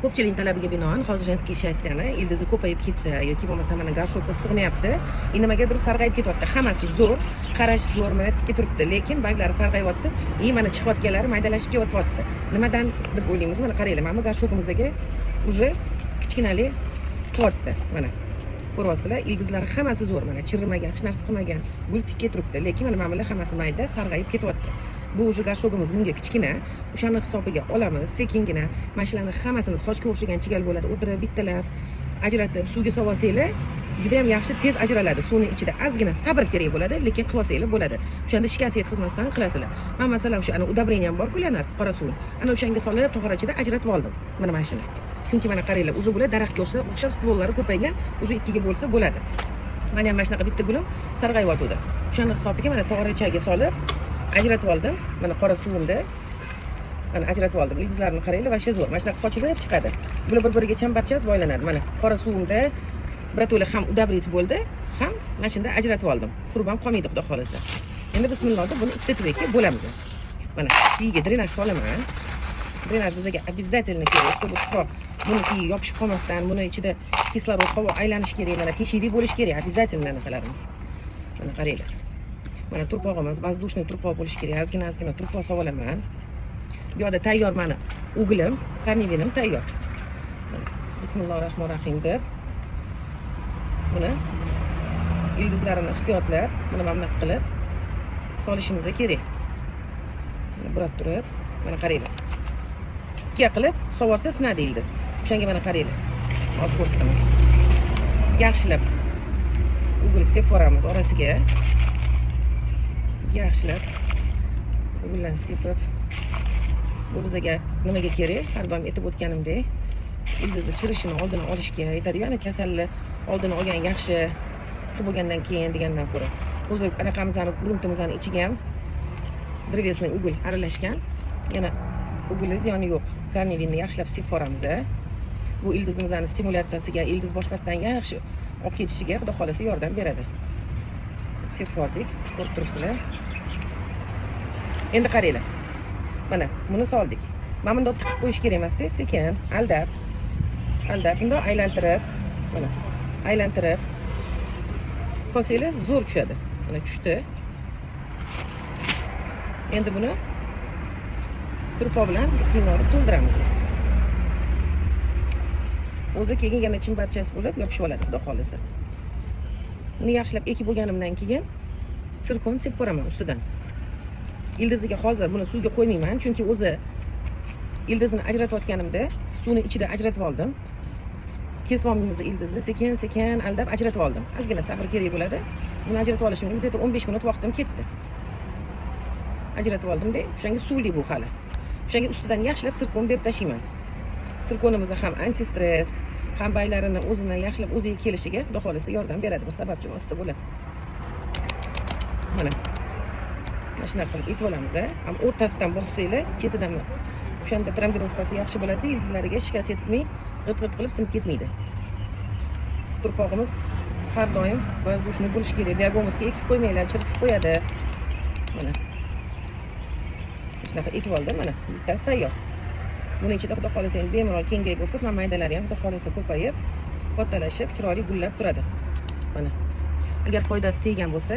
Ko'pchilik talabiga binoan hozir jenskiy shastyani ildizi ko'payib ketsa yoki bo'lmasa mana garshokka sig'mayapti, nimagadir sarg'ayib ketyapti. Hammasi zo'r, qarash zo'r, mana tikka turibdi, lekin barglari sarg'ayapti, mana chiqayotganlari maydalashib ketyapti. Nimadan deb o'ylaymiz? Mana qaranglar, mana bu garshogimizga уже kichkinalik qilyapti. Mana ko'ryapsizlar, ildizlari hammasi zo'r, mana chirimagan, hech narsa qilmagan, gul tikka turibdi, lekin mana bular hammasi mayda sarg'ayib ketyapti. Bu уже garshogimiz bunga kichkina, o'shani hisobiga olamiz, sekingina. Mana shularning hammasini sochga o'xshagan chigal bo'ladi, o'tirib bittalab ajratib suvga solib olsanglar, juda ham yaxshi tez ajraladi. Suvning ichida ozgina sabr kerak bo'ladi, lekin qilib olsanglar bo'ladi. O'shanda shikast yetkazmasdan qilasizlar. Men masalan o'sha udabreniya ham bor-ku, qora suv. Ana o'shanga solib to'g'ri ichida ajratib oldim. Mana shuni. Chunki mana qaranglar, уже bular daraxtga o'xshab stvollari ko'paygan, уже ikkiga bo'lsa bo'ladi. Mana ham mana shunaqa bitta gulim sarg'ayotdi. O'shani hisobiga mana to'g'ri ichaga solib ajratib oldim. Mana qora suvimda mana ajratib oldim. Ildizlarini qaranglar, vasha zo'r. Mana shunaqa sochida chiqadi. Bular bir-biriga chambarchas bog'lanadi. Mana qora suvimda birato'la ham udabrit bo'ldi, ham mana shunda ajratib oldim. Qurib ham qolmaydi, xudo xolasa. Endi bismillohda buni ikkita trekka bo'lamiz. Mana tagiga drenaj solaman. Drenaj bizga обязательно kerak, чтобы tuproq buni yopishib qolmasdan, buni ichida kislorod havo aylanishi kerak, mana teshiklik bo'lishi kerak, обязательно anaqalarimiz. Mana qaranglar. Mana turpog'imiz, воздушный turpoq bo'lishi kerak. Ozgina turpoq solib olaman. Bu yerda tayyor mana ugilim, karnivinim tayyor. Bismillahirrohmanirrohim deb buni ildizlarini ehtiyotlab, mana bunaqa qilib solishimiz kerak. Mana burab turib, mana qaranglar. Tikka qilib sovorsa sinadi ildiz. O'shanga mana qaranglar. Hozir ko'rsataman. Yaxshilab ugil seforamiz orasiga yaxshilab ugilan sepib, bu bizga nimaga kerak? Har doim aytib o'tganimdek, ildizni chirishini oldini olishga aytadi-ku, ana kasallik oldini olgan yaxshi qilib bo'lgandan keyin degandan ko'ra. O'zi anaqamizning gruntimizning ichiga ham drevesniy ugil aralashgan. Yana ugil ziyoni yo'q. Karnivinni yaxshilab sepib olamiz. Bu ildizimizning stimulyatsiyasiga, ildiz boshqatdan yaxshi olib ketishiga xudo xolasa yordam beradi. Sepib oldik, ko'rib turibsizlar. Endi qaranglar. Mana buni soldik. Mana bundoq tiqib qo'yish kerak emas-da, sekin, aldab, bundoq aylantirib, mana aylantirib solsanglar zo'r tushadi. Mana tushdi. Endi buni turpoq bilan bismillah to'ldiramiz. O'zi keyin yana chimbarchasi bo'lib yopishib oladi, xudo xolasa. Buni yaxshilab ekib bo'lganimdan keyin sirkon sepib qo'yaman ustidan. Ildiziga hozir buni suvga qo'ymayman, chunki o'zi ildizni ajratayotganimda suvni ichida ajratib oldim. Kesib olmaymiz ildizni, sekin aldab ajratib oldim. Ozgina sabr kerak bo'ladi. Buni ajratib olishimga 15 minut vaqtim ketdi. Ajratib oldim-da, o'shanga suvli bu hali. O'shanga ustidan yaxshilab sirkon berib tashlayman. Sirkonimiz ham anti-stress, ham baylarini o'zini yaxshilab o'ziga kelishiga xudo xolasa yordam beradi. Bu sababchi vosita bo'ladi. Mana shunaqa qilib ekib olamiz. Ham o'rtasidan bossanglar, chetidan emas. O'shanda trambirovkasi yaxshi bo'ladi, ildizlariga shikast yetmay, g'it-g'it qilib simib ketmaydi. Turpog'imiz har doim воздушный bo'lishi kerak. Diagomizga ekib qo'ymanglar, chiritib qo'yadi. Mana shunaqa ekib oldim, mana bittasi tayyor. Buni ichida xudo xolasa endi bemalol kengayib bo'lsa, mana maydalari ham xudo xolasa ko'payib, kattalashib, chiroyli gullab turadi. Mana agar foydasi teggan bo'lsa,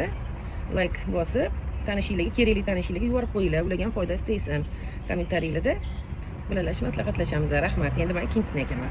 like bosib, tanishinglarga, kerakli tanishinglarga yuborib qo'yinglar. Ularga ham foydasi tegsin. Kommentariylarda bilalashib maslahatlashamiz. Rahmat. Endi men ikkinchisini ekaman.